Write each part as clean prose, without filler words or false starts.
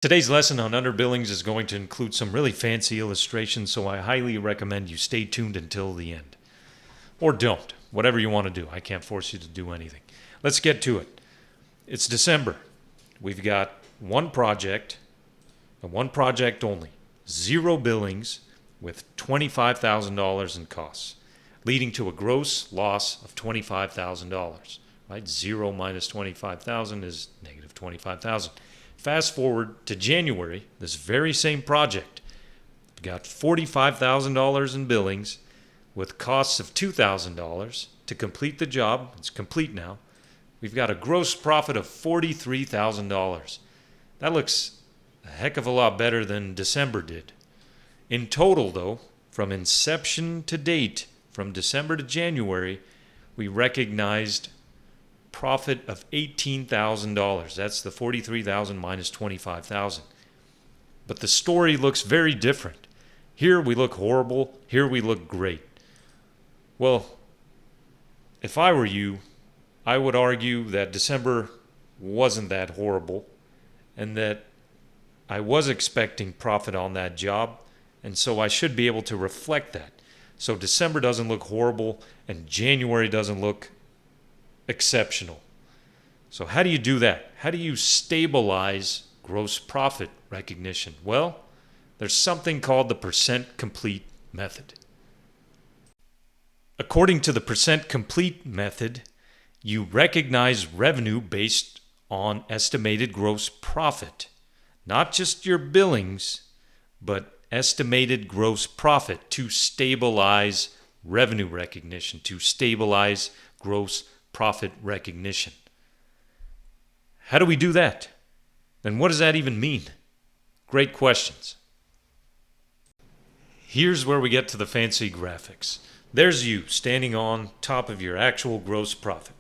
Today's lesson on underbillings is going to include some really fancy illustrations, so I highly recommend you stay tuned until the end. Or don't. Whatever you want to do. I can't force you to do anything. Let's get to it. It's December. We've got one project, and one project only. 0 billings with $25,000 in costs, leading to a gross loss of $25,000. Right? 0 minus 25,000 is negative 25,000. Fast forward to January, this very same project. We've got $45,000 in billings with costs of $2,000 to complete the job. It's complete now. We've got a gross profit of $43,000. That looks a heck of a lot better than December did. In total, though, from inception to date, from December to January, we recognized profit of $18,000. That's the $43,000 minus $25,000. But the story looks very different. Here we look horrible. Here we look great. Well, if I were you, I would argue that December wasn't that horrible and that I was expecting profit on that job, and so I should be able to reflect that. So December doesn't look horrible and January doesn't look exceptional. So how do you do that? How do you stabilize gross profit recognition? Well, there's something called the percent complete method. According to the percent complete method, you recognize revenue based on estimated gross profit. Not just your billings, but estimated gross profit to stabilize revenue recognition, to stabilize gross profit recognition. How do we do that? And what does that even mean? Great questions. Here's where we get to the fancy graphics. There's you standing on top of your actual gross profit.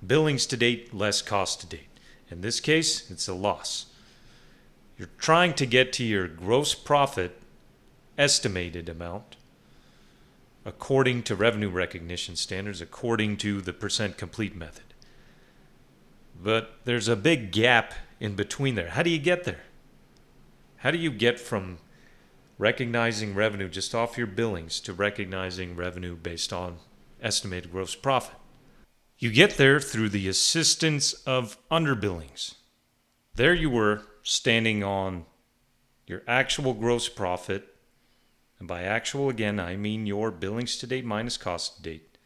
Billings to date, less cost to date. In this case, it's a loss. You're trying to get to your gross profit estimated amount according to revenue recognition standards, according to the percent complete method. But there's a big gap in between there. How do you get there? How do you get from recognizing revenue just off your billings to recognizing revenue based on estimated gross profit? You get there through the assistance of underbillings. There you were standing on your actual gross profit. And by actual, again, I mean your billings to date minus cost to date.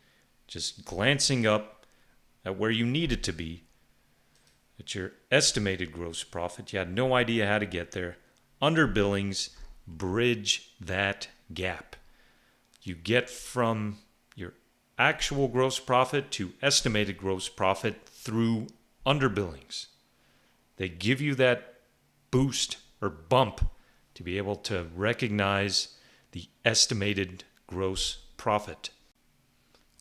Just glancing up at where you needed to be, at your estimated gross profit. You had no idea how to get there. Underbillings bridge that gap. You get from your actual gross profit to estimated gross profit through underbillings. They give you that boost or bump to be able to recognize the estimated gross profit.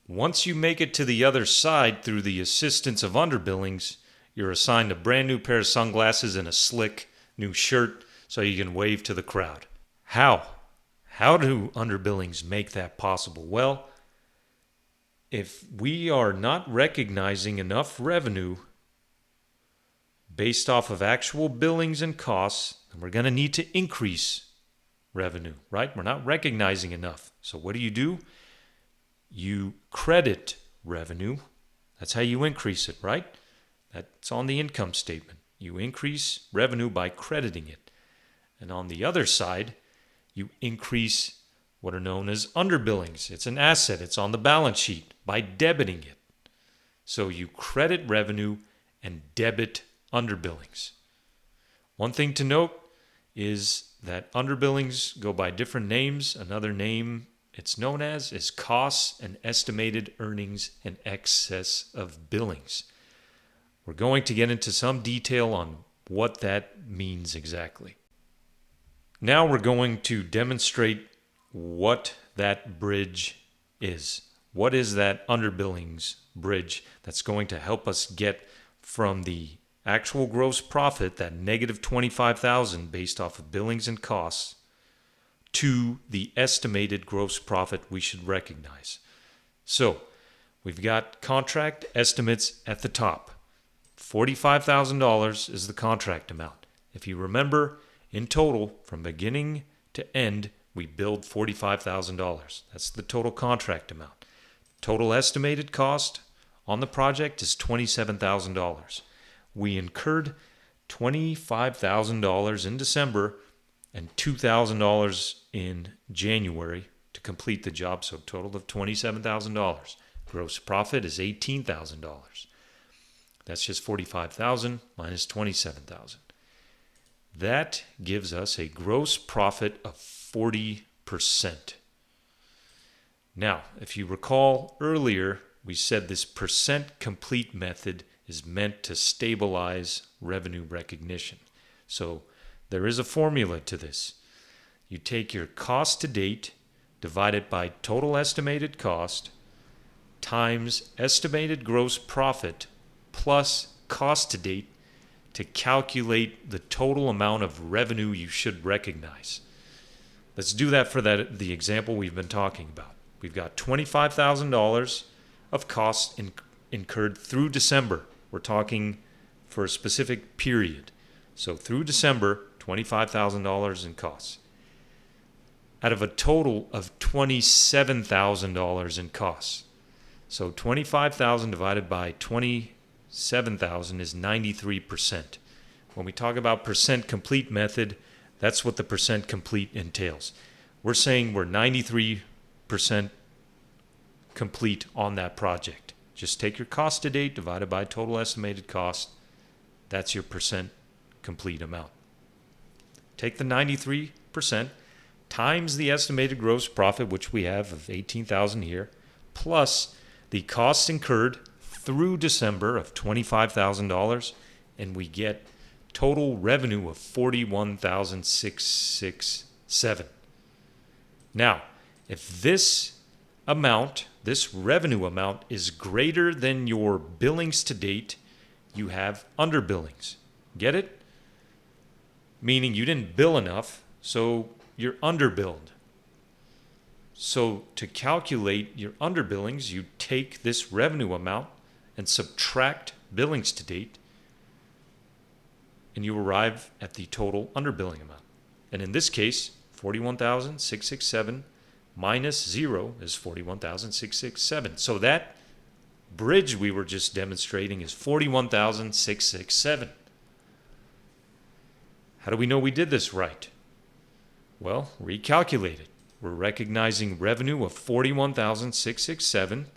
Once you make it to the other side through the assistance of underbillings, you're assigned a brand new pair of sunglasses and a slick new shirt so you can wave to the crowd. How? How do underbillings make that possible? Well, if we are not recognizing enough revenue based off of actual billings and costs, then we're going to need to increase revenue, right? We're not recognizing enough. So what do? You credit revenue. That's how you increase it, right? That's on the income statement. You increase revenue by crediting it. And on the other side, you increase what are known as underbillings. It's an asset. It's on the balance sheet by debiting it. So you credit revenue and debit underbillings. One thing to note is that underbillings go by different names. Another name it's known as is costs and estimated earnings in excess of billings. We're going to get into some detail on what that means exactly. Now we're going to demonstrate what that bridge is. What is that underbillings bridge that's going to help us get from the actual gross profit, that negative $25,000 based off of billings and costs, to the estimated gross profit we should recognize. So we've got contract estimates at the top. $45,000 is the contract amount. If you remember, in total, from beginning to end, we billed $45,000. That's the total contract amount. Total estimated cost on the project is $27,000. We incurred $25,000 in December and $2,000 in January to complete the job, so a total of $27,000. Gross profit is $18,000. That's just $45,000 minus $27,000. That gives us a gross profit of 40%. Now, if you recall earlier, we said this percent complete method is meant to stabilize revenue recognition. So there is a formula to this. You take your cost to date, divide it by total estimated cost, times estimated gross profit plus cost to date to calculate the total amount of revenue you should recognize. Let's do that for the example we've been talking about. We've got $25,000 of costs incurred through December. We're talking for a specific period. So through December, $25,000 in costs. Out of a total of $27,000 in costs. So $25,000 divided by $27,000 is 93%. When we talk about percent complete method, that's what the percent complete entails. We're saying we're 93% complete on that project. Just take your cost to date divided by total estimated cost. That's your percent complete amount. Take the 93% times the estimated gross profit, which we have of $18,000 here, plus the costs incurred through December of $25,000, and we get total revenue of $41,667. Now, if this revenue amount is greater than your billings to date, you have underbillings. Get it? Meaning you didn't bill enough, so you're underbilled. So to calculate your underbillings, you take this revenue amount and subtract billings to date, and you arrive at the total underbilling amount. And in this case, 41,667 minus 0 is 41,667. So that bridge we were just demonstrating is 41,667. How do we know we did this right? Well, recalculate it. We're recognizing revenue of 41,667.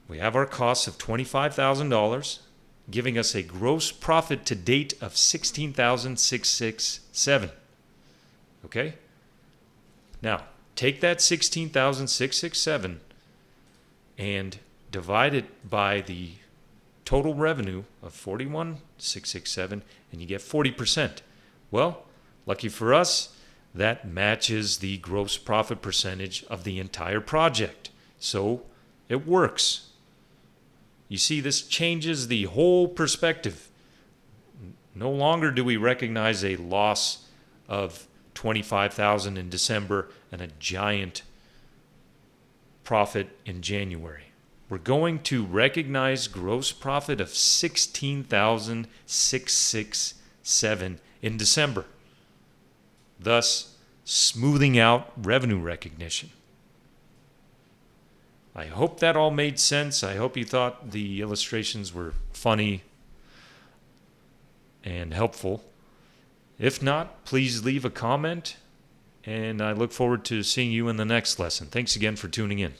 We have our costs of $25,000, giving us a gross profit to date of $16,667. Okay? Now, take that $16,667 and divide it by the total revenue of $41,667, and you get 40%. Well, lucky for us, that matches the gross profit percentage of the entire project. So it works. You see, this changes the whole perspective. No longer do we recognize a loss of $25,000 in December and a giant profit in January. We're going to recognize gross profit of $16,667 in December, thus smoothing out revenue recognition. I hope that all made sense. I hope you thought the illustrations were funny and helpful. If not, please leave a comment, and I look forward to seeing you in the next lesson. Thanks again for tuning in.